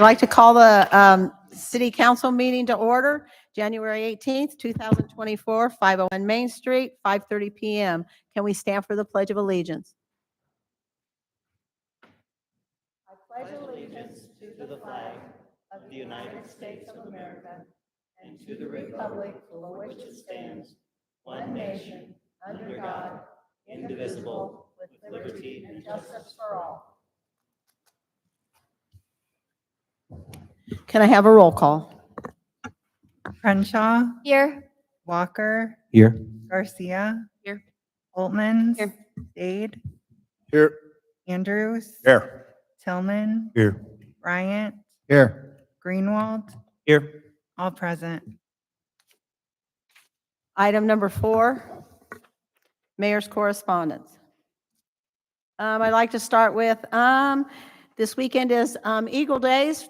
I'd like to call the City Council meeting to order, January 18th, 2024, 501 Main Street, 5:30 PM. Can we stand for the Pledge of Allegiance? I pledge allegiance to the flag of the United States of America and to the republic for which it stands, one nation, under God, indivisible, with liberty and justice for all. Can I have a roll call? Crenshaw, Here. Walker, Here. Garcia, Here. Altman, Here. Dade, Here. Andrews, Here. Tillman, Here. Bryant, Here. Greenwald, Here. all present. Item number 4, Mayor's Correspondence. I'd like to start with, this weekend is Eagle Days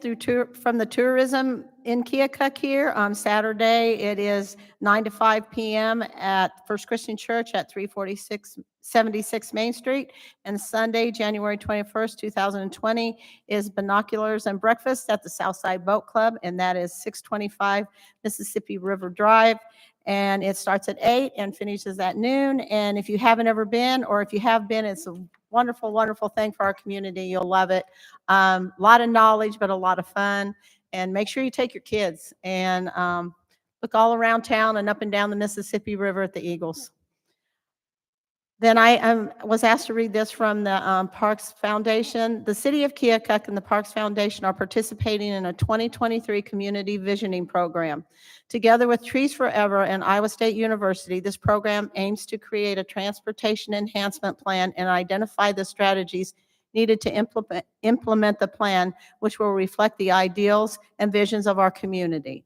from the tourism in Keokuk here. On Saturday, it is 9 to 5 p.m. at First Christian Church at 34676 Main Street. And Sunday, January 21st, 2020, is Binoculars and Breakfast at the Southside Boat Club, and that is 625 Mississippi River Drive. And it starts at 8 and finishes at noon. And if you haven't ever been, or if you have been, it's a wonderful, wonderful thing for our community. You'll love it. A lot of knowledge, but a lot of fun. And make sure you take your kids and look all around town and up and down the Mississippi River at the Eagles. Then I was asked to read this from the Parks Foundation. The City of Keokuk and the Parks Foundation are participating in a 2023 Community Visioning Program. Together with Trees Forever and Iowa State University, this program aims to create a transportation enhancement plan and identify the strategies needed to implement the plan, which will reflect the ideals and visions of our community.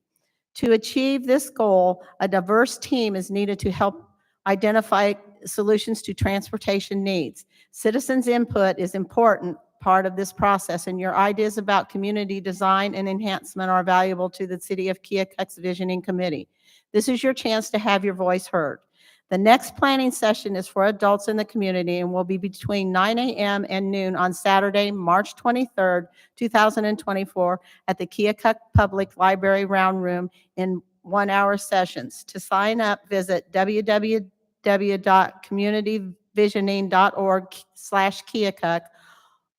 To achieve this goal, a diverse team is needed to help identify solutions to transportation needs. Citizens' input is important part of this process, and your ideas about community design and enhancement are valuable to the City of Keokuk's Visioning Committee. This is your chance to have your voice heard. The next planning session is for adults in the community and will be between 9 a.m. and noon on Saturday, March 23rd, 2024 at the Keokuk Public Library Round Room in 1-hour sessions. To sign up, visit www.communityvisioning.org/Keokuk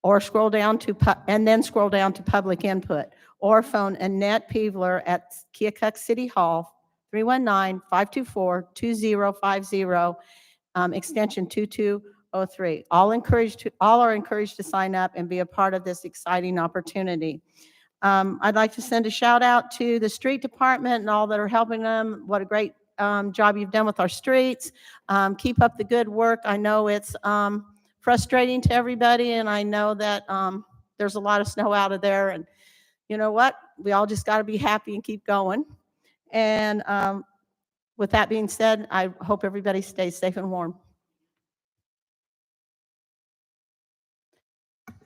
or scroll down to public input, or phone Annette Peevler at Keokuk City Hall, 319-524-2050, extension 2203. All are encouraged to sign up and be a part of this exciting opportunity. I'd like to send a shout out to the street department and all that are helping them. What a great job you've done with our streets. Keep up the good work. I know it's frustrating to everybody, and I know that there's a lot of snow out of there, and you know what? We all just got to be happy and keep going. And with that being said, I hope everybody stays safe and warm.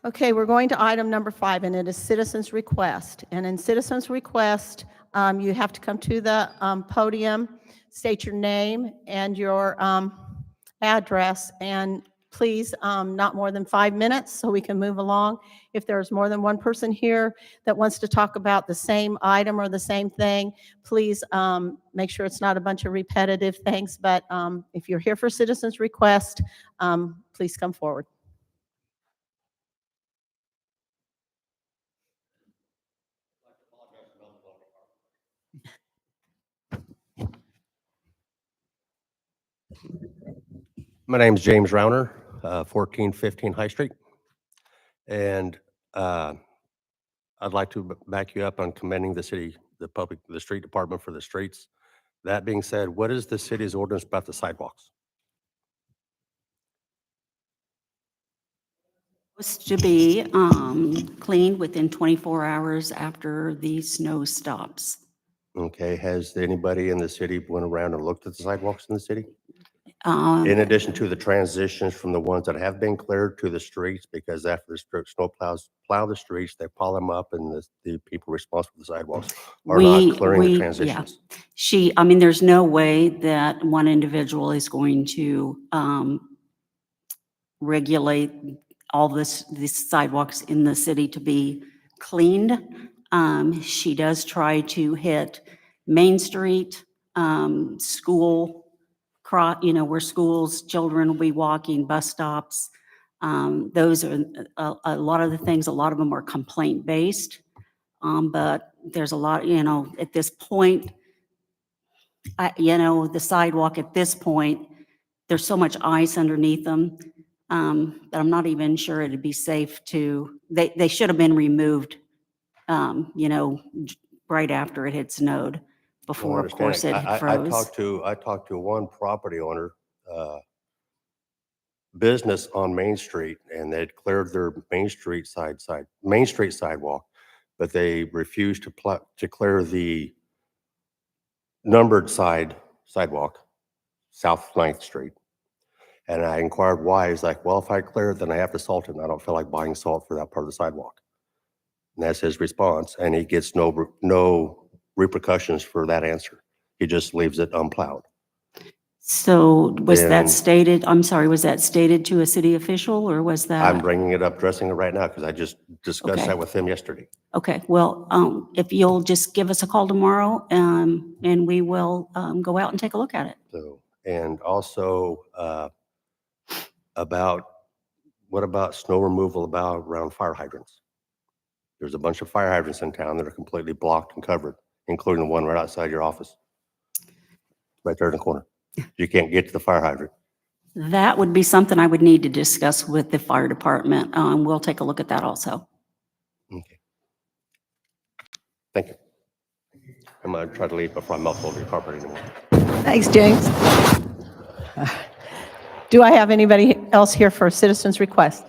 Okay, we're going to item number 5, and it is citizens' request. And in citizens' request, you have to come to the podium, state your name and your address, and please, not more than 5 minutes so we can move along. If there's more than one person here that wants to talk about the same item or the same thing, please make sure it's not a bunch of repetitive things. But if you're here for citizens' request, please come forward. My name is James Rauner, 1415 High Street. And I'd like to back you up on commending the city, the street department for the streets. That being said, what is the city's ordinance about the sidewalks? Supposed to be cleaned within 24 hours after the snow stops. Okay, has anybody in the city went around and looked at the sidewalks in the city? In addition to the transitions from the ones that have been cleared to the streets, because after the snow plows plow the streets, they plow them up, and the people responsible for the sidewalks are not clearing the transitions. Yeah. I mean, there's no way that one individual is going to regulate all these sidewalks in the city to be cleaned. She does try to hit Main Street, school, where schools, children will be walking, bus stops. Those are a lot of the things, a lot of them are complaint-based. But there's a lot, at this point, the sidewalk at this point, there's so much ice underneath them, that I'm not even sure it'd be safe they should have been removed, right after it had snowed, Well, before, I of course, it understand. had froze. I talked to one property owner, business on Main Street, and they'd cleared their Main Street sidewalk, but they refused to clear the numbered sidewalk, South 9th Street. And I inquired why. He's like, well, if I clear it, then I have to salt it, and I don't feel like buying salt for that part of the sidewalk. And that's his response, and he gets no repercussions for that answer. He just leaves it unplowed. So was that Then- stated, I'm sorry, was that stated to a city official, or was I'm that? bringing it up, addressing it right now, because I just discussed Okay. that with him yesterday. Okay, well, if you'll just give us a call tomorrow, and we will go out and take a look at it. So, and also, what about snow removal around fire hydrants? There's a bunch of fire hydrants in town that are completely blocked and covered, including the one right outside your office. Right there in the corner. You can't get to the fire hydrant. That would be something I would need to discuss with the fire department. We'll take a look at that also. Okay. Thank you. I'm gonna try to leave before I melt over your carpet anymore. Thanks, James. Do I have anybody else here for a citizen's request?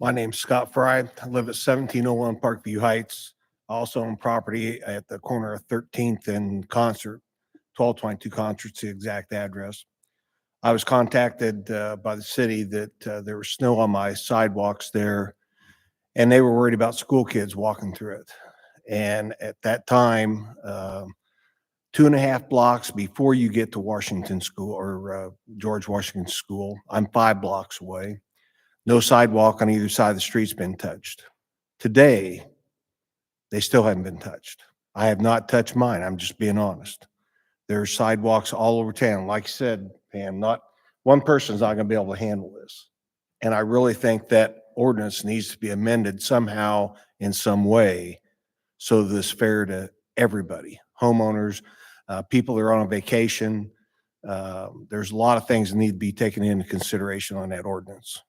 My name's Scott Fry. I live at 1701 Parkview Heights. I also own property at the corner of 13th and Concert, 1222 Concert's the exact address. I was contacted by the city that there was snow on my sidewalks there, and they were worried about school kids walking through it. And at that time, 2.5 blocks before you get to Washington School or George Washington School, I'm 5 blocks away. No sidewalk on either side of the street's been touched. Today, they still haven't been touched. I have not touched mine. I'm just being honest. There's sidewalks all over town. Like I said, Pam, not one person's not going to be able to handle this. And I really think that ordinance needs to be amended somehow in some way so that it's fair to everybody, homeowners, people that are on a vacation. There's a lot of things that need to be taken into consideration on that ordinance.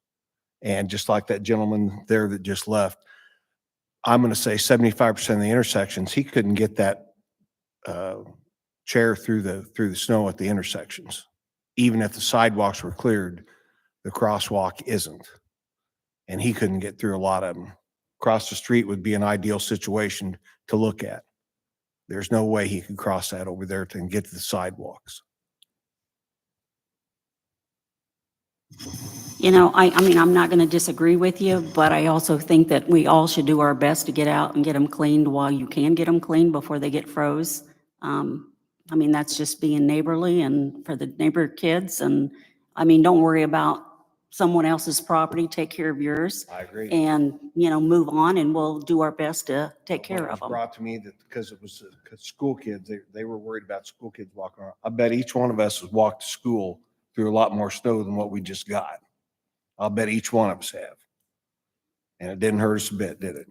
And just like that gentleman there that just left, I'm going to say 75% of the intersections, he couldn't get that chair through the snow at the intersections. Even if the sidewalks were cleared, the crosswalk isn't. And he couldn't get through a lot of them. Across the street would be an ideal situation to look at. There's no way he could cross that over there to get to the sidewalks. I mean, I'm not going to disagree with you, but I also think that we all should do our best to get out and get them cleaned while you can get them cleaned before they get froze. I mean, that's just being neighborly and for the neighbor kids. And I mean, don't worry about someone else's property. Take care of yours I agree. and, move on, and we'll do our best to take care It was of them. brought to me that because it was school kids, they were worried about school kids walking around. I bet each one of us has walked to school through a lot more snow than what we just got. I'll bet each one of us have. And it didn't hurt us a bit, did it?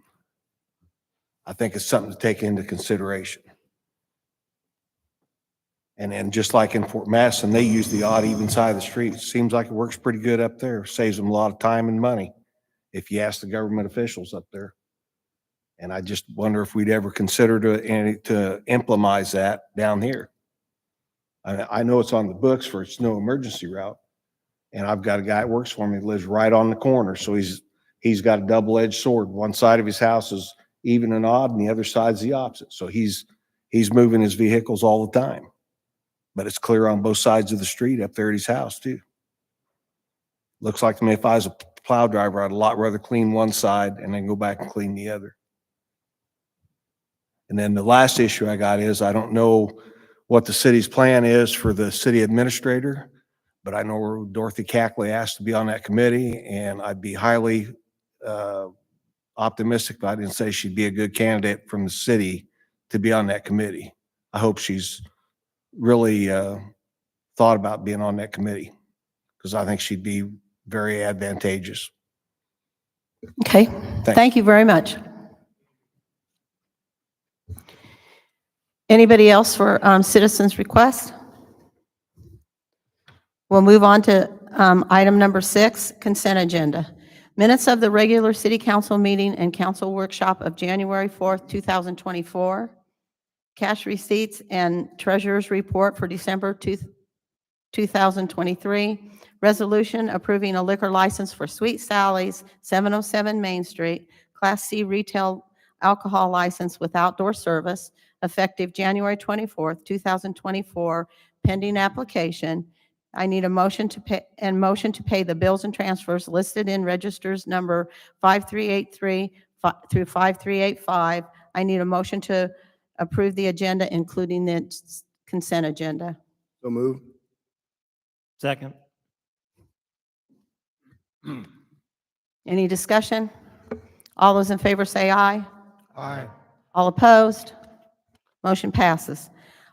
I think it's something to take into consideration. And then just like in Fort Madison, they use the odd even side of the street. Seems like it works pretty good up there. Saves them a lot of time and money if you ask the government officials up there. And I just wonder if we'd ever consider to implement that down here. I know it's on the books for a snow emergency route. And I've got a guy that works for me that lives right on the corner. So he's got a double-edged sword. One side of his house is even and odd, and the other side's the opposite. So he's moving his vehicles all the time. But it's clear on both sides of the street up there at his house too. Looks like to me if I was a plow driver, I'd a lot rather clean one side and then go back and clean the other. And then the last issue I got is I don't know what the city's plan is for the city administrator, but I know Dorothy Cackley asked to be on that committee, and I'd be highly optimistic, but I didn't say she'd be a good candidate from the city to be on that committee. I hope she's really thought about being on that committee, because I think she'd be very advantageous. Okay, thank you very much. Anybody else for citizens' requests? We'll move on to item number 6, consent agenda. Minutes of the regular city council meeting and council workshop of January 4th, 2024. Cash receipts and treasurer's report for December 2023. Resolution approving a liquor license for Sweet Sally's, 707 Main Street, Class C retail alcohol license with outdoor service, effective January 24th, 2024, pending application. I need a motion to pay the bills and transfers listed in registers number 5383 through 5385. I need a motion to approve the agenda, including the consent agenda. So move. Second. Any discussion? All those in favor say aye. Aye. All opposed? Motion passes.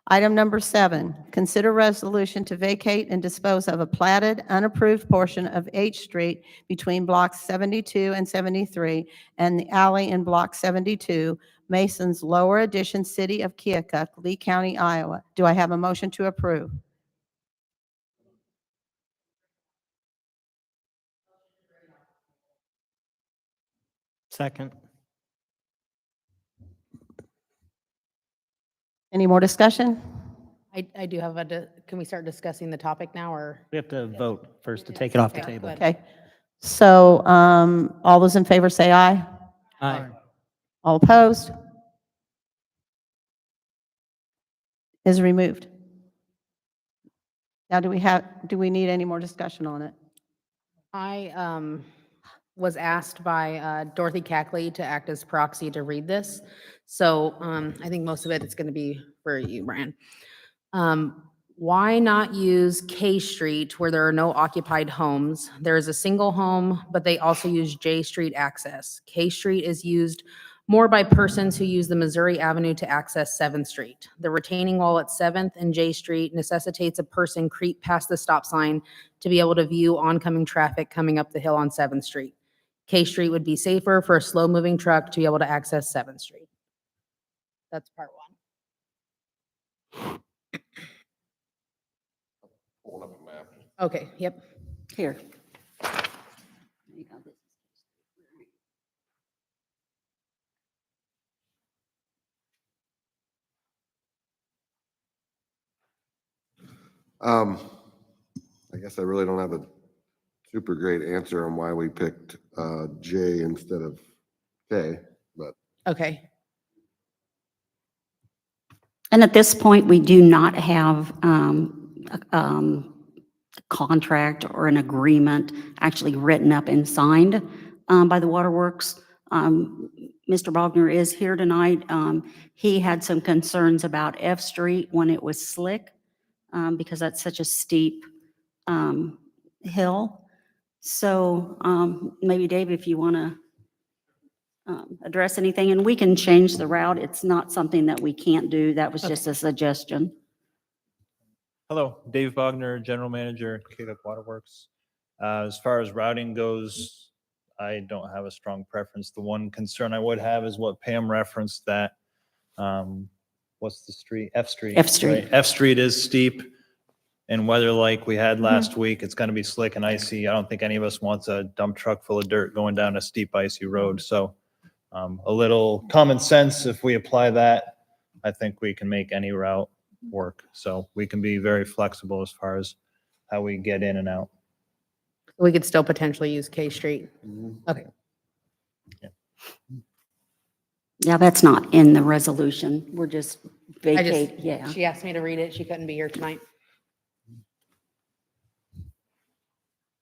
Item number 7, consider resolution to vacate and dispose of a platted, unapproved portion of H Street between blocks 72 and 73 and the alley in block 72, Mason's Lower Addition, City of Keokuk, Lee County, Iowa. Do I have a motion to approve? Second. Any more discussion? I do have can we start discussing the topic now, or? We have to vote first to take it off the Okay, table. go ahead. Okay. So all those in favor say aye. Aye. All opposed? Is removed. Now, do we need any more discussion on it? I was asked by Dorothy Cackley to act as proxy to read this. So I think most of it is going to be for you, Brian. Why not use K Street where there are no occupied homes? There is a single home, but they also use J Street access. K Street is used more by persons who use the Missouri Avenue to access 7th Street. The retaining wall at 7th and J Street necessitates a person creep past the stop sign to be able to view oncoming traffic coming up the hill on 7th Street. K Street would be safer for a slow-moving truck to be able to access 7th Street. That's part 1. Okay, yep. Here. I guess I really don't have a super great answer on why we picked J instead of K, but Okay. And at this point, we do not have a contract or an agreement actually written up and signed by the Waterworks. Mr. Bogner is here tonight. He had some concerns about F Street when it was slick because that's such a steep hill. So maybe Dave, if you want to address anything, and we can change the route. It's not something that we can't do. That was just a suggestion. Hello, Dave Bogner, General Manager at Keokuk Waterworks. As far as routing goes, I don't have a strong preference. The one concern I would have is what Pam referenced, that, what's the street? F Street. F Street. Right? F Street is steep, and weather like we had last week, it's gonna be slick and icy. I don't think any of us wants a dump truck full of dirt going down a steep icy road. So a little common sense, if we apply that, I think we can make any route work. So we can be very flexible as far as how we get in and out. We could still potentially use K Street. Okay. Yeah, that's not in the resolution. We're just I just, vacate, yeah. she asked me to read it. She couldn't be here tonight.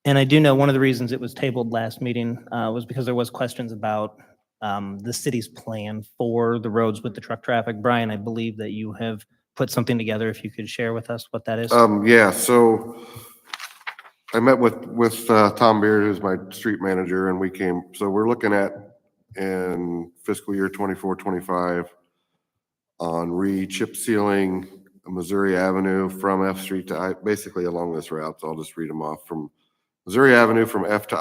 And I do know one of the reasons it was tabled last meeting was because there was questions about the city's plan for the roads with the truck traffic. Brian, I believe that you have put something together, if you could share with us what that is. Yeah, so I met with Tom Beard, who's my street manager, and so we're looking at in fiscal year 24-25 on re-chip sealing Missouri Avenue from F Street to I, basically along this route. So I'll just read them off from Missouri Avenue from F to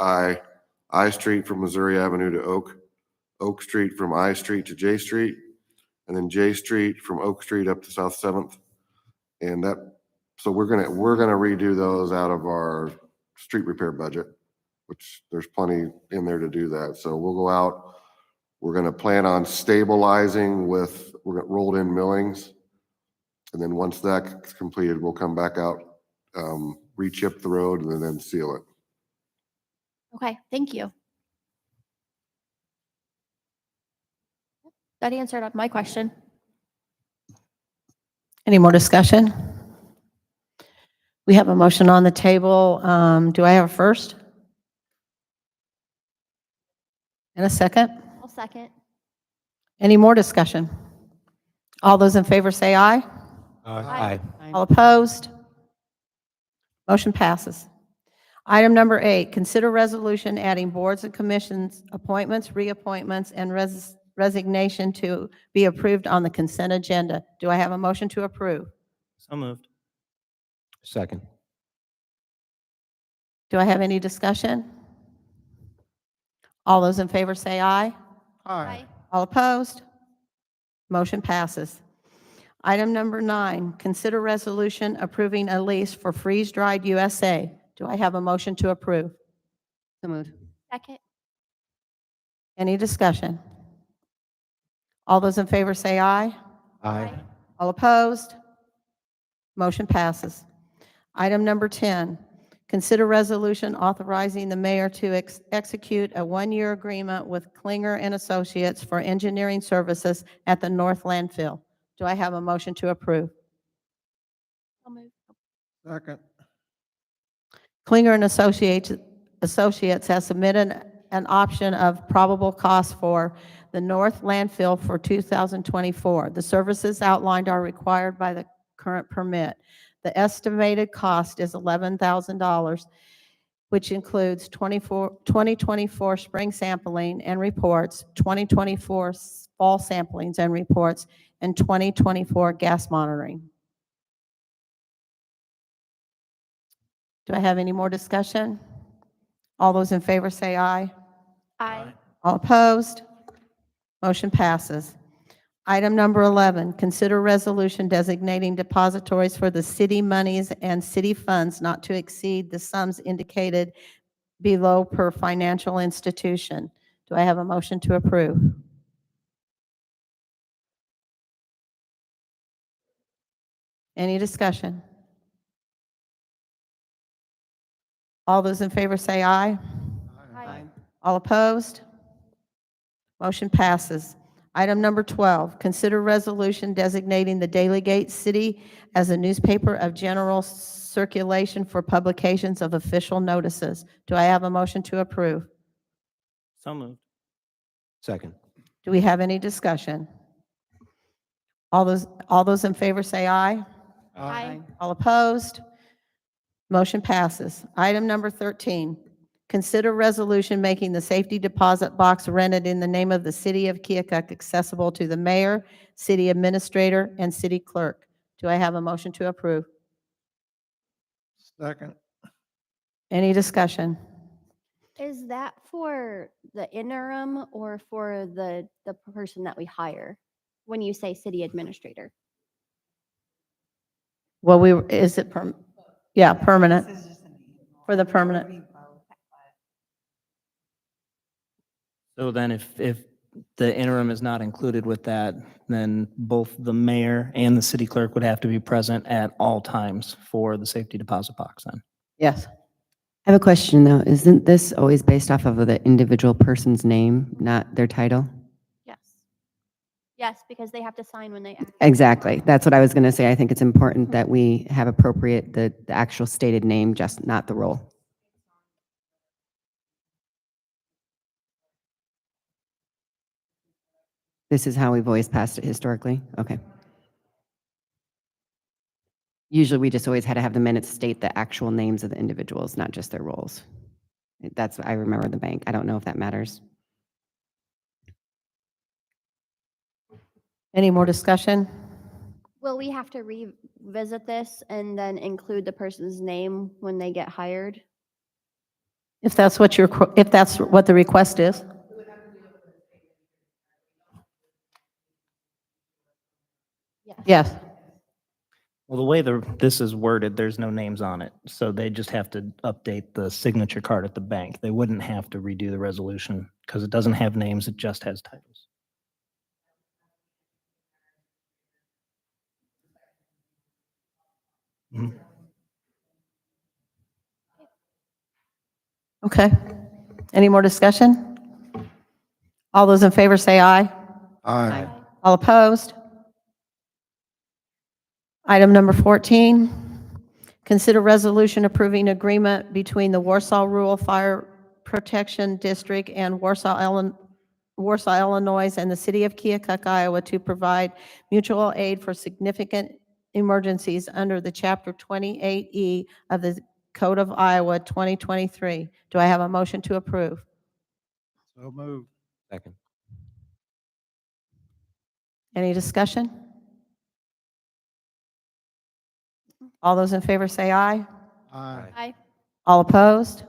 I Street from Missouri Avenue to Oak Street from I Street to J Street, and then J Street from Oak Street up to South 7th. And so we're gonna redo those out of our street repair budget, which there's plenty in there to do that. So we'll go out. We're gonna plan on stabilizing with rolled in millings. And then once that's completed, we'll come back out, re-chip the road and then seal it. Okay, thank you. That answered my question. Any more discussion? We have a motion on the table. Do I have a first? And a second? I'll second. Any more discussion? All those in favor say aye. Aye. All opposed? Motion passes. Item number 8, consider resolution adding boards and commissions, appointments, reappointments, and resignation to be approved on the consent agenda. Do I have a motion to approve? So moved. Second. Do I have any discussion? All those in favor say aye. Aye. All opposed? Motion passes. Item number 9, consider resolution approving a lease for freeze-dried USA. Do I have a motion to approve? So moved. Second. Any discussion? All those in favor say aye. Aye. All opposed? Motion passes. Item number 10, consider resolution authorizing the mayor to execute a one-year agreement with Klinger and Associates for engineering services at the North Landfill. Do I have a motion to approve? I'll move. Second. Klinger and Associates has submitted an option of probable cost for the North Landfill for 2024. The services outlined are required by the current permit. The estimated cost is $11,000, which includes 2024 spring sampling and reports, 2024 fall samplings and reports, and 2024 gas monitoring. Do I have any more discussion? All those in favor say aye. Aye. All opposed? Motion passes. Item number 11, consider resolution designating depositories for the city monies and city funds not to exceed the sums indicated below per financial institution. Do I have a motion to approve? Any discussion? All those in favor say aye. Aye. All opposed? Motion passes. Item number 12, consider resolution designating the Daily Gate City as a newspaper of general circulation for publications of official notices. Do I have a motion to approve? So moved. Second. Do we have any discussion? All those in favor say aye. Aye. All opposed? Motion passes. Item number 13, consider resolution making the safety deposit box rented in the name of the city of Keokuk accessible to the mayor, city administrator, and city clerk. Do I have a motion to approve? Second. Any discussion? Is that for the interim or for the person that we hire when you say city administrator? Well, is it yeah, permanent, for the permanent. So then if the interim is not included with that, then both the mayor and the city clerk would have to be present at all times for the safety deposit box then. Yes. I have a question though. Isn't this always based off of the individual person's name, not their title? Yes. Yes, because they have to sign when they act. Exactly. That's what I was going to say. I think it's important that we have appropriate the actual stated name, just not the role. This is how we've always passed it historically? Okay. Usually, we just always had to have the minutes state the actual names of the individuals, not just their roles. That's, I remember the bank. I don't know if that matters. Any more discussion? Will we have to revisit this and then include the person's name when they get hired? If that's what if that's what the request is. Yes. Well, the way this is worded, there's no names on it, so they just have to update the signature card at the bank. They wouldn't have to redo the resolution because it doesn't have names, it just has titles. Mhm. Okay. Any more discussion? All those in favor say aye. Aye. All opposed? Item number 14, consider resolution approving agreement between the Warsaw Rural Fire Protection District and Warsaw, Illinois, and the city of Keokuk, Iowa, to provide mutual aid for significant emergencies under the Chapter 28E of the Code of Iowa 2023. Do I have a motion to approve? So moved. Second. Any discussion? All those in favor say aye. Aye. Aye. All opposed?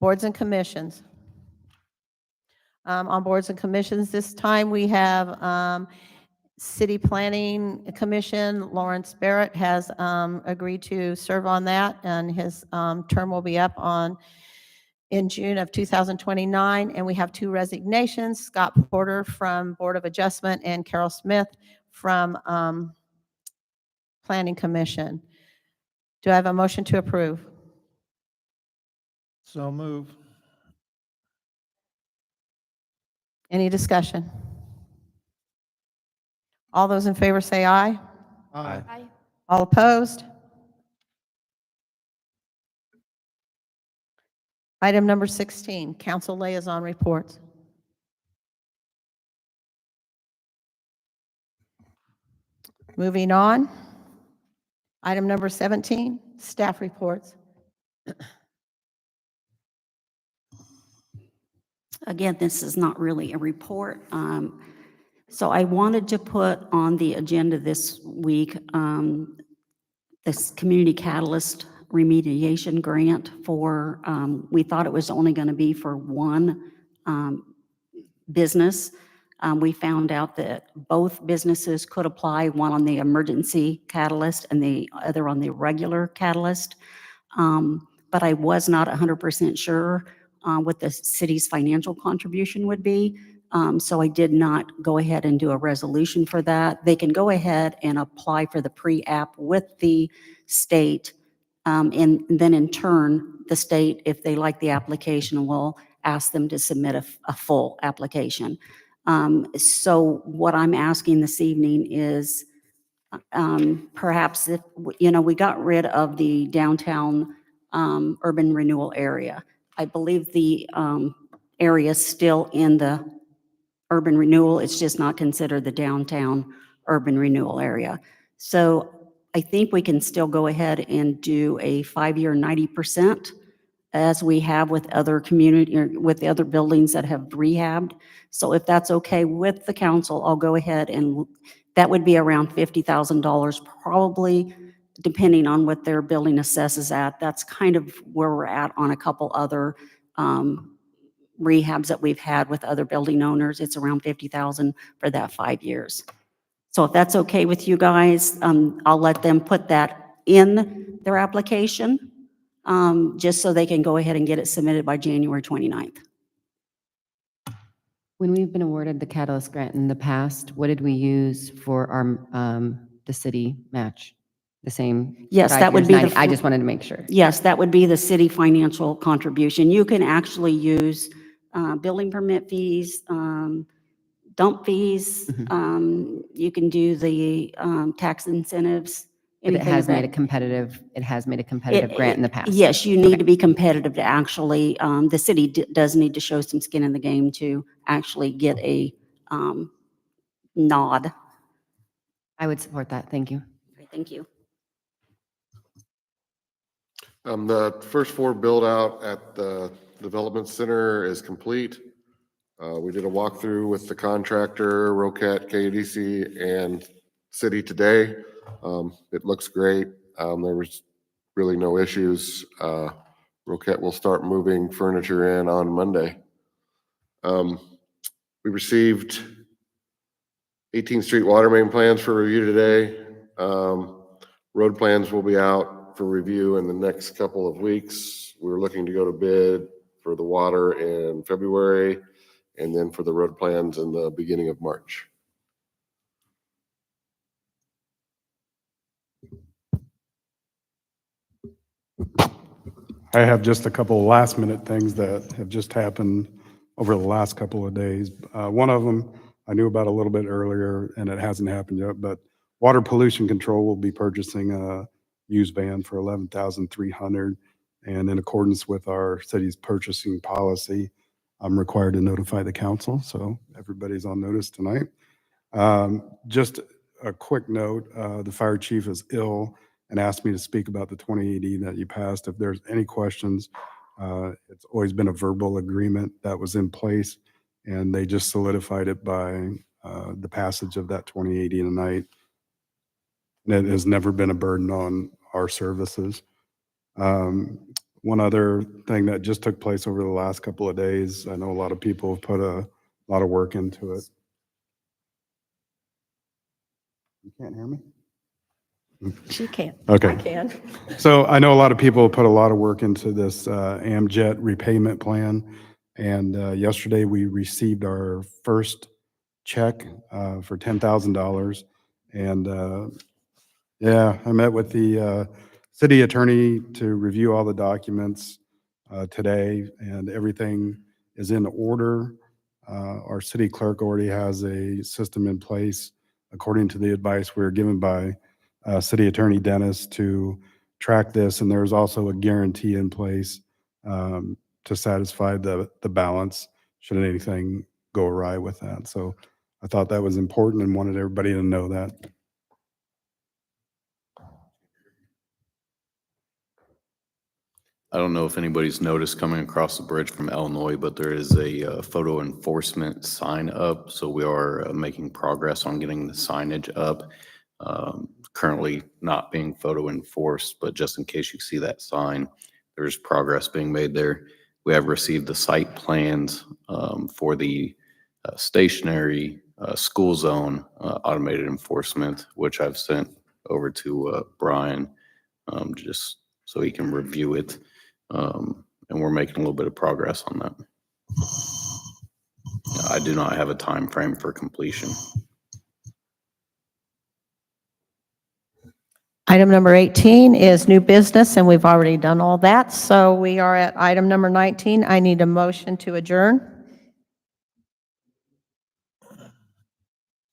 Boards and commissions. On boards and commissions, this time we have City Planning Commission. Lawrence Barrett has agreed to serve on that, and his term will be up in June of 2029. And we have 2 resignations, Scott Porter from Board of Adjustment and Carol Smith from Planning Commission. Do I have a motion to approve? So move. Any discussion? All those in favor say aye. Aye. Aye. All opposed? Item number 16, council liaison reports. Moving on. Item number 17, staff reports. Again, this is not really a report. So I wanted to put on the agenda this week, this Community Catalyst remediation grant for, we thought it was only going to be for one business. We found out that both businesses could apply, one on the emergency catalyst and the other on the regular catalyst. But I was not 100% sure what the city's financial contribution would be. So I did not go ahead and do a resolution for that. They can go ahead and apply for the pre-app with the state. And then in turn, the state, if they like the application, will ask them to submit a full application. So what I'm asking this evening is perhaps if, we got rid of the downtown urban renewal area. I believe the area is still in the urban renewal. It's just not considered the downtown urban renewal area. So I think we can still go ahead and do a 5-year 90%, as we have with other community, or with the other buildings that have rehabbed. So if that's okay with the council, I'll go ahead, and that would be around $50,000 probably, depending on what their building assesses at. That's kind of where we're at on a couple other rehabs that we've had with other building owners. It's around $50,000 for that 5 years. So if that's okay with you guys, I'll let them put that in their application, just so they can go ahead and get it submitted by January 29th. When we've been awarded the Catalyst Grant in the past, what did we use for our, the city match? The same? Yes, 5 that would years, be the 90? I just wanted to make sure. Yes, that would be the city financial contribution. You can actually use building permit fees, dump fees. You can do the tax incentives. But it anything has of made that. a competitive, it has made a competitive grant in the past. Yes, you need to be competitive to actually, the city does need to show some skin in the game to actually get a nod. I would support that. Thank you. Okay, thank you. The first floor build out at the development center is complete. We did a walkthrough with the contractor, Roquette, KDC, and city today. It looks great. There was really no issues. Roquette will start moving furniture in on Monday. We received 18th Street water main plans for review today. Road plans will be out for review in the next couple of weeks. We're looking to go to bid for the water in February and then for the road plans in the beginning of March. I have just a couple of last minute things that have just happened over the last couple of days. One of them I knew about a little bit earlier and it hasn't happened yet, but Water Pollution Control will be purchasing a used van for $11,300. And in accordance with our city's purchasing policy, I'm required to notify the council. So everybody's on notice tonight. Just a quick note, the fire chief is ill and asked me to speak about the 2080 that you passed. If there's any questions, it's always been a verbal agreement that was in place, and they just solidified it by the passage of that 2080 tonight. And it has never been a burden on our services. One other thing that just took place over the last couple of days, I know a lot of people have put a lot of work into it. You can't hear me? She can't. Okay. I can. So I know a lot of people put a lot of work into this Amjet repayment plan. And yesterday we received our first check for $10,000. And yeah, I met with the city attorney to review all the documents today, and everything is in order. Our city clerk already has a system in place, according to the advice we were given by City Attorney Dennis, to track this, and there's also a guarantee in place to satisfy the balance should anything go awry with that. So I thought that was important and wanted everybody to know that. I don't know if anybody's noticed coming across the bridge from Illinois, but there is a photo enforcement sign up. So we are making progress on getting the signage up. Currently not being photo enforced, but just in case you see that sign, there's progress being made there. We have received the site plans for the stationary school zone automated enforcement, which I've sent over to Brian just so he can review it. And we're making a little bit of progress on that. I do not have a time frame for completion. Item number 18 is new business, and we've already done all that. So we are at item number 19. I need a motion to adjourn.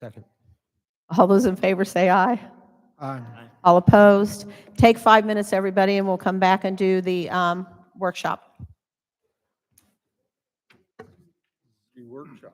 Second. All those in favor say aye. Aye. All opposed? Take 5 minutes, everybody, and we'll come back and do the workshop. Workshop.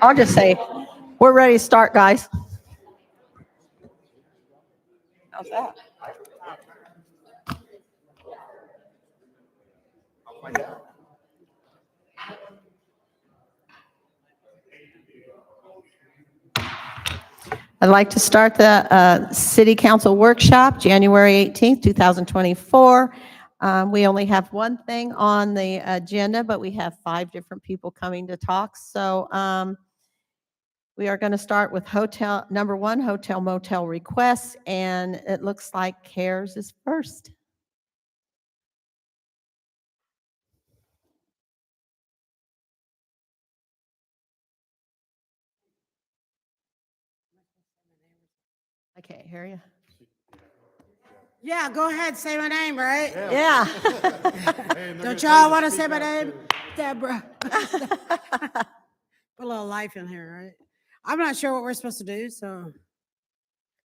I'll just say, we're ready to start, guys. How's that? I'd like to start the City Council Workshop, January 18th, 2024. We only have one thing on the agenda, but we have 5 different people coming to talk. So we are going to start with number 1, hotel motel requests, and it looks like CARES is first. I can't hear you. Yeah, go ahead, say my name, right? Yeah. Don't y'all want to say my name? Deborah. Put a little life in here, right? I'm not sure what we're supposed to do, so.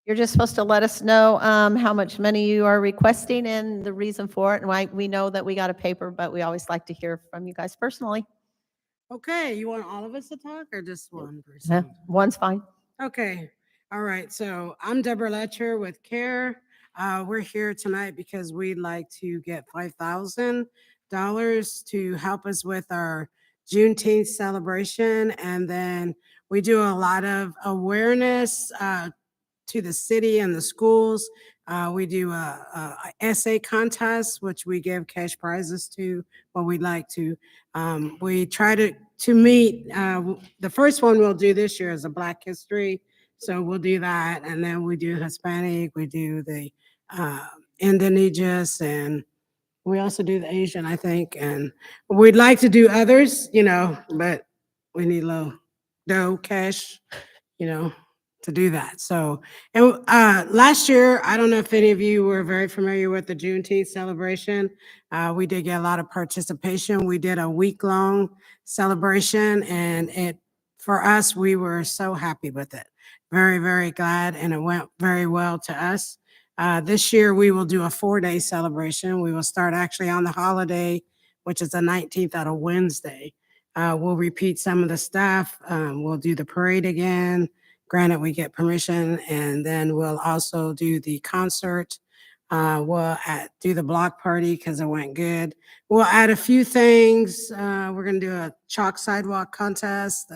You're just supposed to let us know how much money you are requesting and the reason for it. And why we know that we got a paper, but we always like to hear from you guys personally. Okay, you want all of us to talk or just one person? Yeah, one's fine. Okay, all right, so I'm Deborah Letcher with CARE. We're here tonight because we'd like to get $5,000 to help us with our Juneteenth celebration. And then we do a lot of awareness to the city and the schools. We do a essay contest, which we give cash prizes to what we'd like to. We try to meet, the first one we'll do this year is a Black History. So we'll do that. And then we do Hispanic, we do the Indonesians, and we also do the Asian, I think. And we'd like to do others, but we need low dough, cash, to do that. So, and last year, I don't know if any of you were very familiar with the Juneteenth celebration. We did get a lot of participation. We did a week-long celebration, and for us, we were so happy with it. Very, very glad, and it went very well to us. This year, we will do a 4-day celebration. We will start actually on the holiday, which is the 19th on a Wednesday. We'll repeat some of the stuff. We'll do the parade again. Granted, we get permission, and then we'll also do the concert. We'll do the block party because it went good. We'll add a few things. We're going to do a chalk sidewalk contest.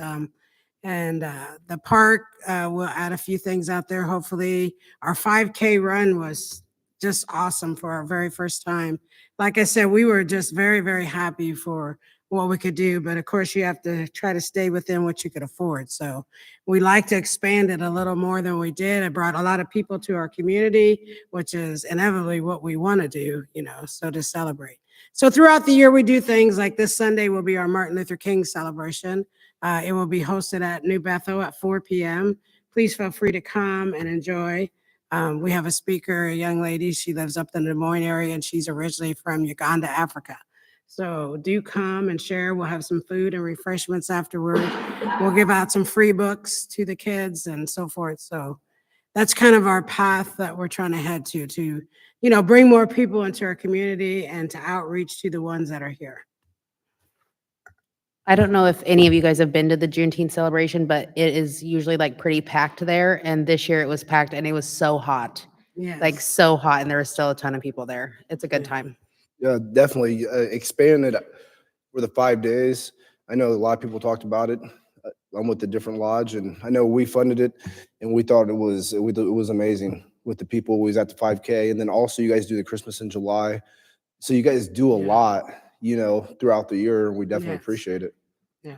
And the park, we'll add a few things out there, hopefully. Our 5K run was just awesome for our very first time. Like I said, we were just very, very happy for what we could do, but of course you have to try to stay within what you could afford. So we like to expand it a little more than we did. It brought a lot of people to our community, which is inevitably what we want to do, so to celebrate. So throughout the year, we do things like this Sunday will be our Martin Luther King celebration. It will be hosted at New Bethel at 4 p.m. Please feel free to come and enjoy. We have a speaker, a young lady. She lives up in the Des Moines area, and she's originally from Uganda, Africa. So do come and share. We'll have some food and refreshments afterward. We'll give out some free books to the kids and so forth. So that's kind of our path that we're trying to head to bring more people into our community and to outreach to the ones that are here. I don't know if any of you guys have been to the Juneteenth celebration, but it is usually like pretty packed there. And this year it was packed and it was so hot, like Yes. so hot. And there was still a ton of people there. It's a good time. Yeah, definitely expand it for the 5 days. I know a lot of people talked about it. I'm with the different lodge, and I know we funded it, and we thought it was amazing with the people. We was at the 5K, and then also you guys do the Christmas in July, so you guys do a lot, throughout the year. And we definitely Yes. appreciate it. Yeah.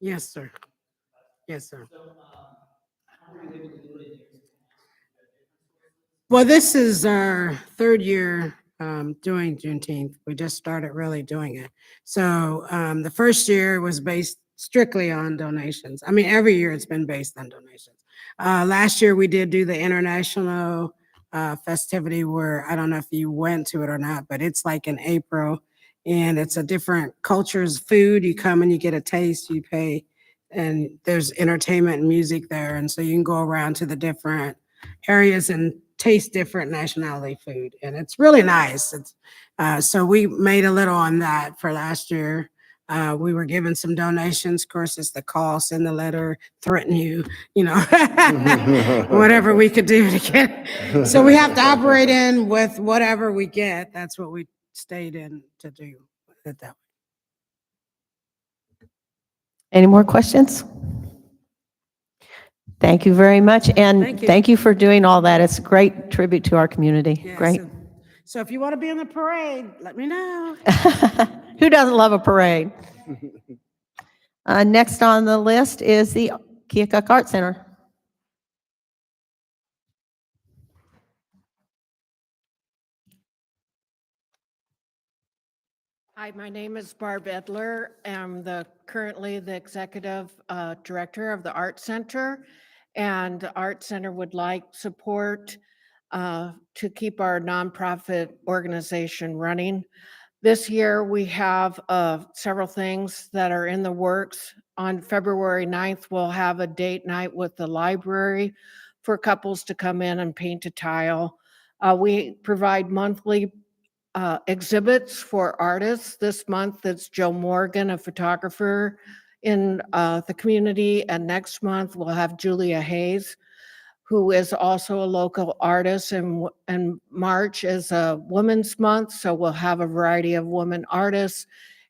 Yes, sir. Yes, sir. Well, this is our third year doing Juneteenth. We just started really doing it. So the first year was based strictly on donations. I mean, every year it's been based on donations. Last year we did do the international festivity where I don't know if you went to it or not, but it's like in April, and it's a different culture's food. You come and you get a taste, you pay, and there's entertainment and music there. And so you can go around to the different areas and taste different nationality food. And it's really nice. So we made a little on that for last year. We were given some donations. Of course, it's the call, send the letter, threaten you, whatever we could do to get. So we have to operate in with whatever we get. That's what we stayed in to do it that way. Any more questions? Thank you very much, and Thank you. thank you for doing all that. It's a great tribute to our community. Yeah, Great. So if you want to be in the parade, let me know. Who doesn't love a parade? Next on the list is the Keokuk Art Center. Hi, my name is Barb Edler. I'm currently the executive director of the Art Center, and the Art Center would like support to keep our nonprofit organization running. This year, we have several things that are in the works. On February 9th, we'll have a date night with the library for couples to come in and paint a tile. We provide monthly exhibits for artists. This month, it's Joe Morgan, a photographer in the community, and next month, we'll have Julia Hayes, who is also a local artist, and March is a Women's Month, so we'll have a variety of women artists,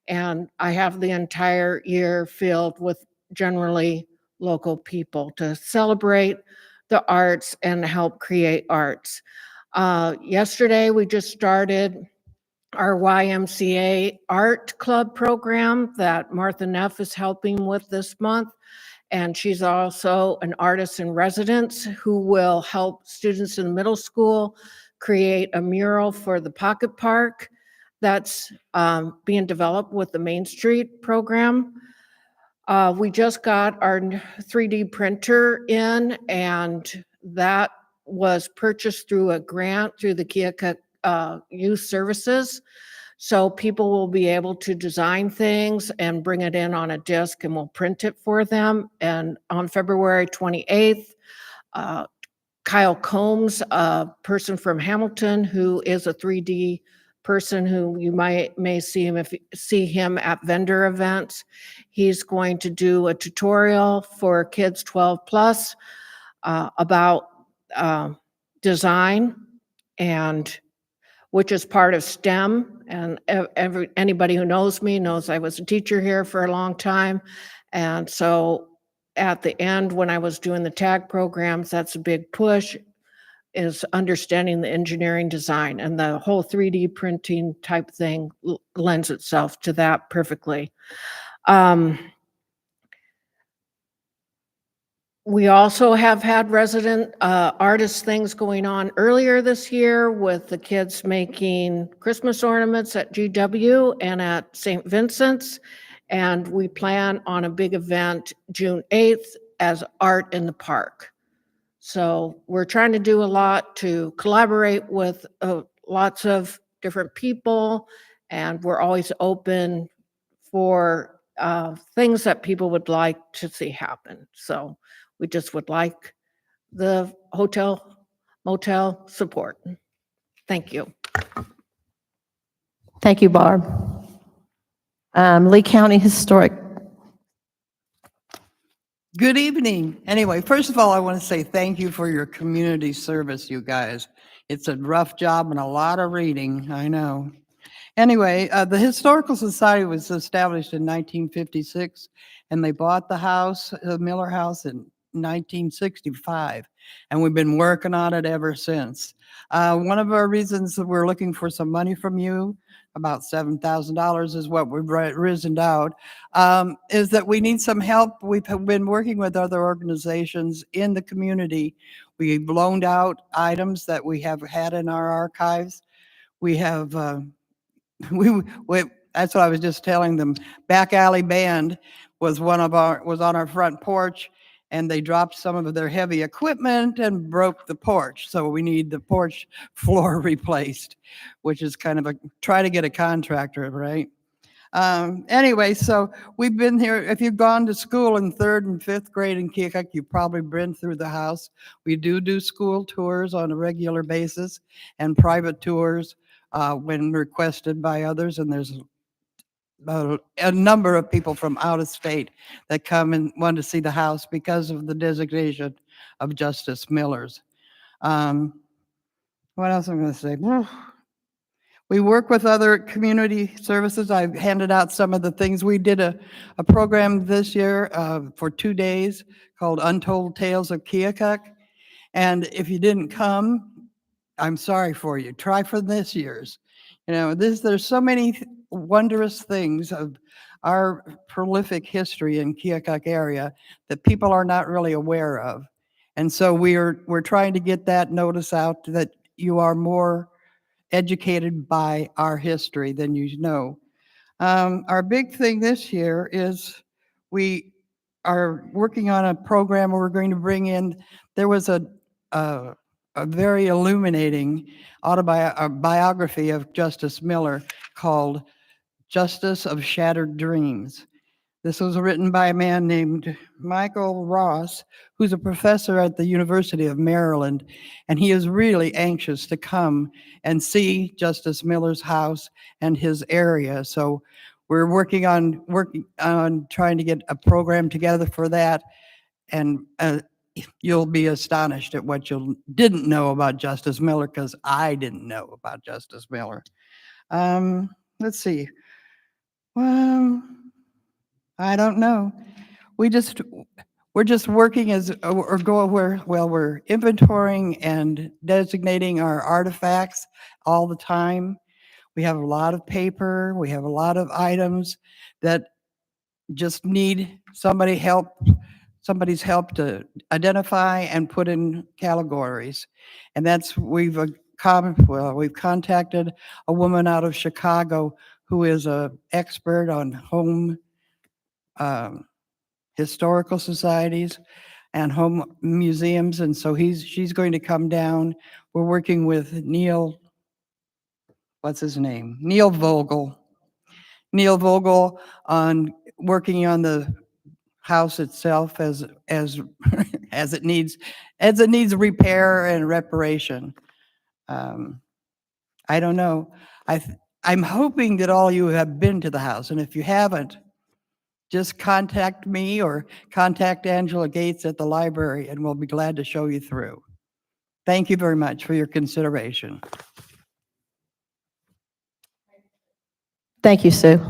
and I have the entire year filled with generally local people to celebrate the arts and help create arts. Yesterday, we just started our YMCA Art Club program that Martha Neff is helping with this month. And she's also an artist in residence who will help students in the middle school create a mural for the Pocket Park that's being developed with the Main Street program. We just got our 3D printer in, and that was purchased through a grant through the Keokuk Youth Services. So people will be able to design things and bring it in on a disc, and we'll print it for them. And on February 28th, Kyle Combs, a person from Hamilton who is a 3D person who you may see him at vendor events. He's going to do a tutorial for kids 12 plus about design, and which is part of STEM. And anybody who knows me knows I was a teacher here for a long time. And so at the end, when I was doing the tag programs, that's a big push, is understanding the engineering design, and the whole 3D printing type thing lends itself to that perfectly. We also have had resident artist things going on earlier this year with the kids making Christmas ornaments at GW and at St. Vincent's. And we plan on a big event June 8th as Art in the Park. So we're trying to do a lot to collaborate with lots of different people, and we're always open for things that people would like to see happen. So we just would like the hotel, motel support. Thank you. Thank you, Barb. Lee County Historic. Good evening. Anyway, first of all, I want to say thank you for your community service, you guys. It's a rough job and a lot of reading, I know. Anyway, the Historical Society was established in 1956, and they bought the house, the Miller House, in 1965, and we've been working on it ever since. One of our reasons that we're looking for some money from you, about $7,000 is what we've risen out, is that we need some help. We've been working with other organizations in the community. We've loaned out items that we have had in our archives. We have, we that's what I was just telling them. Back Alley Band was on our front porch, and they dropped some of their heavy equipment and broke the porch. So we need the porch floor replaced, which is kind of try to get a contractor, right? Anyway, so we've been here. If you've gone to school in 3rd and 5th grade in Keokuk, you've probably been through the house. We do school tours on a regular basis and private tours when requested by others. And there's a number of people from out of state that come and want to see the house because of the designation of Justice Miller's. What else am I going to say? We work with other community services. I've handed out some of the things. We did a program this year for 2 days called Untold Tales of Keokuk. And if you didn't come, I'm sorry for you. Try for this year's. You know, there's so many wondrous things of our prolific history in Keokuk area that people are not really aware of. And so we're trying to get that notice out that you are more educated by our history than you know. Our big thing this year is we are working on a program where we're going to bring in, there was a very illuminating biography of Justice Miller called Justice of Shattered Dreams. This was written by a man named Michael Ross, who's a professor at the University of Maryland, and he is really anxious to come and see Justice Miller's house and his area. So we're working on trying to get a program together for that, and you'll be astonished at what you didn't know about Justice Miller, because I didn't know about Justice Miller. Let's see. Well, I don't know. we're just working we're inventorying and designating our artifacts all the time. We have a lot of paper, we have a lot of items that just need somebody's help to identify and put in categories. And that's, we've contacted a woman out of Chicago who is a expert on home historical societies and home museums. And so she's going to come down. We're working with Neil, what's his name? Neil Vogel on working on the house itself as as it needs repair and reparation. I don't know. I'm hoping that all you have been to the house, and if you haven't, just contact me or contact Angela Gates at the library, and we'll be glad to show you through. Thank you very much for your consideration. Thank you, Sue.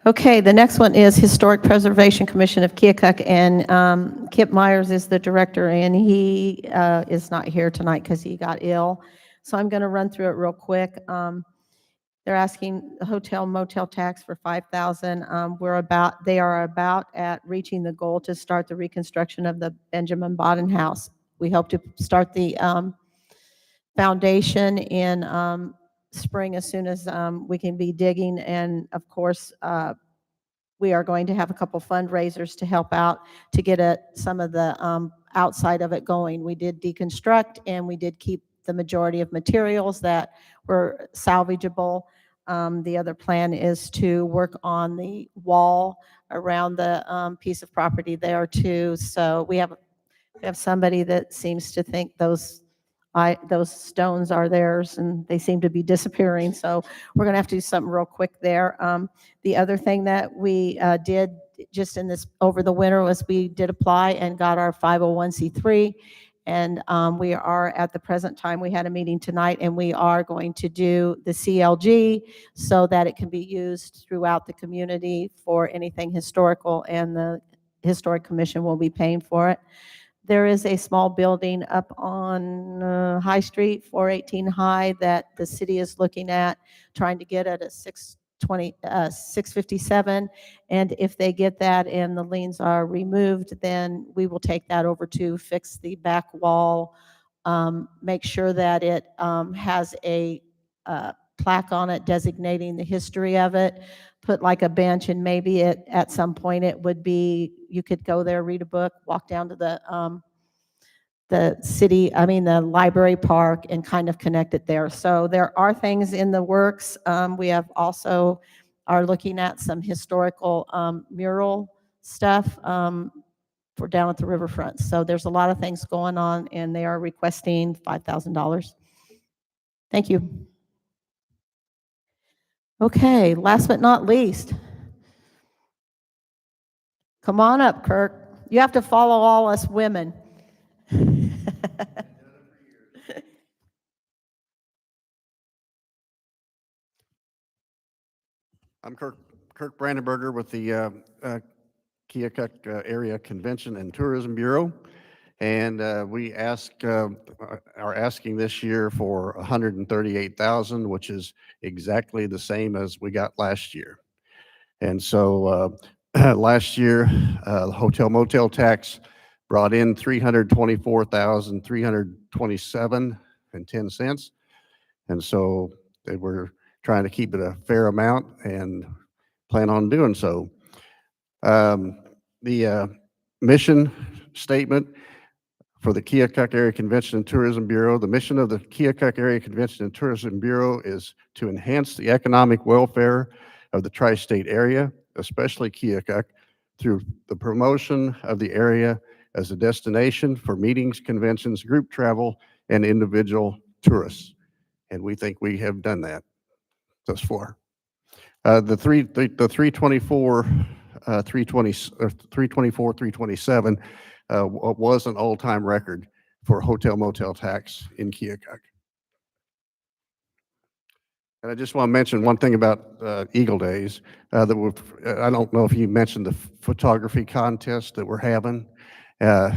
Okay, the next one is Historic Preservation Commission of Keokuk, and Kip Myers is the director, and he is not here tonight because he got ill. So I'm going to run through it real quick. They're asking the hotel motel tax for $5,000. They are about at reaching the goal to start the reconstruction of the Benjamin Bodden House. We hope to start the foundation in spring as soon as we can be digging, and of course we are going to have a couple fundraisers to help out to get some of the outside of it going. We did deconstruct, and we did keep the majority of materials that were salvageable. The other plan is to work on the wall around the piece of property there too. So we have somebody that seems to think those stones are theirs, and they seem to be disappearing. So we're going to have to do something real quick there. The other thing that we did just in this over the winter was we did apply and got our 501c3. And we are at the present time, we had a meeting tonight, and we are going to do the CLG so that it can be used throughout the community for anything historical, and the Historic Commission will be paying for it. There is a small building up on High Street, 418 High, that the city is looking at trying to get at a 657. And if they get that and the liens are removed, then we will take that over to fix the back wall, make sure that it has a plaque on it designating the history of it, put like a bench, and maybe at some point it would be, you could go there, read a book, walk down to the library park, and kind of connect it there. So there are things in the works. We have also are looking at some historical mural stuff for down at the riverfront. So there's a lot of things going on, and they are requesting $5,000. Thank you. Okay, last but not least. Come on up, Kirk. You have to follow all us women. I'm Kirk Brandenberger with the Keokuk Area Convention and Tourism Bureau. And we are asking this year for $138,000, which is exactly the same as we got last year. And so last year, the hotel motel tax brought in $324,327.10. And so they were trying to keep it a fair amount and plan on doing so. The mission statement for the Keokuk Area Convention and Tourism Bureau, the mission of the Keokuk Area Convention and Tourism Bureau is to enhance the economic welfare of the tri-state area, especially Keokuk, through the promotion of the area as a destination for meetings, conventions, group travel, and individual tourists. And we think we have done that thus far. The 324, 327 was an all-time record for hotel motel tax in Keokuk. And I just want to mention one thing about Eagle Days. I don't know if you mentioned the photography contest that we're having. This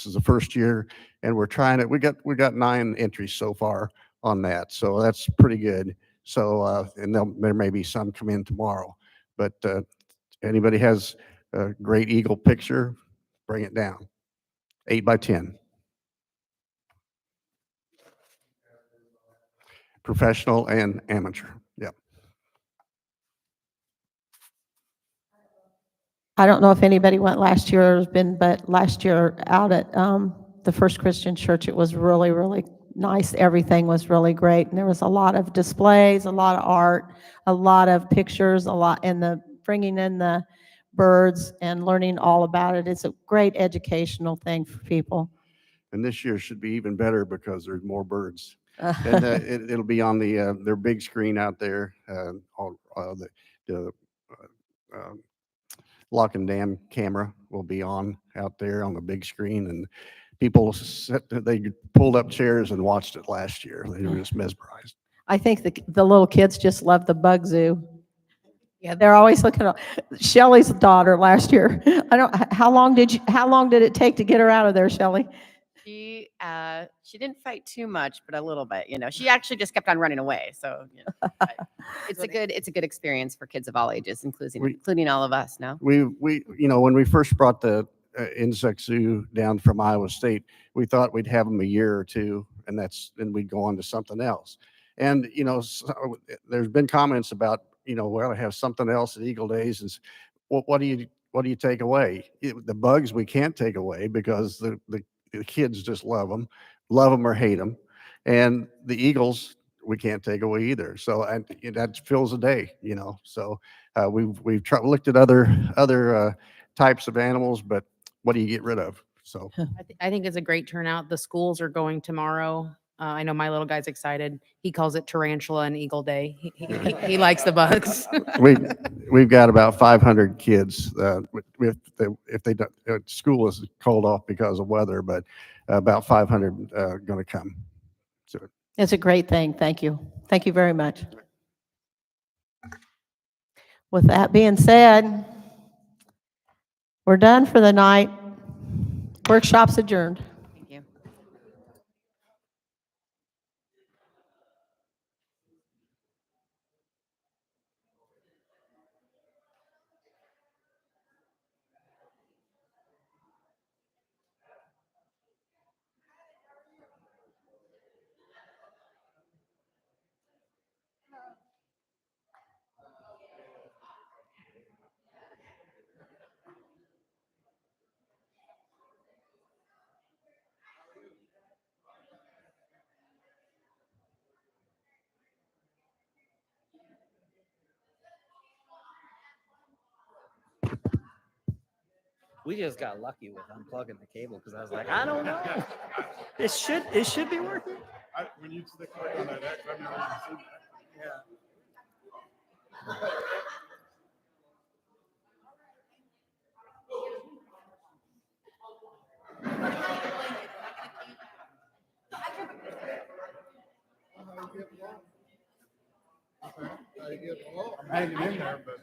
is the first year, and we're trying it. We got 9 entries so far on that, so that's pretty good. So and there may be some come in tomorrow, but anybody has a great eagle picture, bring it down. 8 by 10. Professional and amateur. Yeah. I don't know if anybody went last year or has been, but last year out at the First Christian Church, it was really, really nice. Everything was really great. And there was a lot of displays, a lot of art, a lot of pictures, a lot, and the bringing in the birds and learning all about it. It's a great educational thing for people. And this year should be even better because there's more birds. And it'll be on their big screen out there. The lock and dam camera will be on out there on the big screen, and they pulled up chairs and watched it last year. They were just mesmerized. I think the little kids just love the bug zoo. Yeah, they're always looking at Shelley's daughter last year. How long did it take to get her out of there, Shelley? She didn't fight too much, but a little bit, she actually just kept on running away. So, but it's a good experience for kids of all ages, including all of us now. We when we first brought the insect zoo down from Iowa State, we thought we'd have them a year or two, and then we'd go on to something else. And there's been comments about well, I have something else at Eagle Days, and what do you take away? The bugs we can't take away because the kids just love them or hate them, and the eagles we can't take away either. So that fills a day, So we've looked at other types of animals, but what do you get rid of? So I think it's a great turnout. The schools are going tomorrow. I know my little guy's excited. He calls it Tarantula and Eagle Day. He likes the bugs. We've got about 500 kids. If they don't, school is called off because of weather, but about 500 going to come. So It's a great thing. Thank you. Thank you very much. With that being said, we're done for the night. Workshop's adjourned. Thank you. We just got lucky with unplugging the cable because I was like, I don't know. It should be working. When you click on that X, I've never even seen that. I'm hanging in there, but.